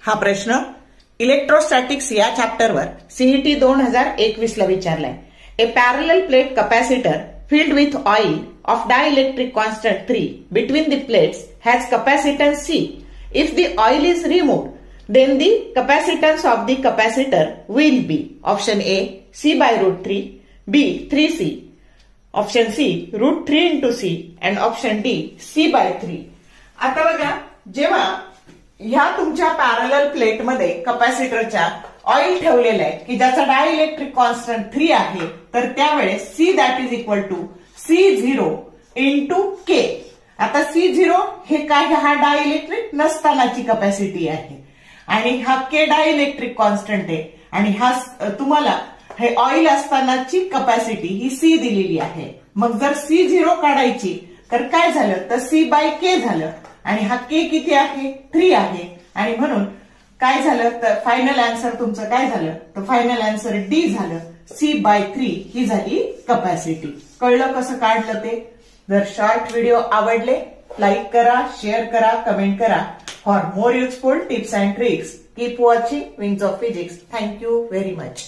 हा प्रश्न इलेक्ट्रोस्टॅटिक्स या चॅप्टरवर सीईटी 2021 ला विचारलाय. A parallel plate capacitor filled with oil of dielectric constant 3 between the plates has capacitance C. If the oil is removed, then the capacitance of the capacitor will be option A C by root 3, B 3C, option C root 3 into C and option D C by 3. आता बघा, जेव्हा ह्या तुमच्या parallel plate मध्ये कॅपॅसिटरच्या oil ठेवलेलं आहे की ज्याचा डायइलेक्ट्रिक कॉन्स्टंट 3 आहे, तर त्यावेळेस C that is equal to C0 into K. आता C0 हे काय, हा डायइलेक्ट्रिक नसतानाची कॅपॅसिटी आहे आणि हा K डायइलेक्ट्रिक कॉन्स्टंट आहे आणि हा तुम्हाला हे ऑइल असतानाची कॅपॅसिटी ही C दिलेली आहे. मग जर C0 काढायची तर काय झालं, तर C बाय K झालं आणि हा K किती आहे, 3 आहे आणि म्हणून काय झालं, तर फायनल आन्सर तुमचं काय झालं, तर फायनल आन्सर डी झालं. C बाय 3 ही झाली कॅपॅसिटी. कळलं कसं काढलं ते? जर शॉर्ट व्हिडिओ आवडले, लाईक करा, शेअर करा, कमेंट करा. For more useful tips and tricks keep watching wings of physics. Thank you very much.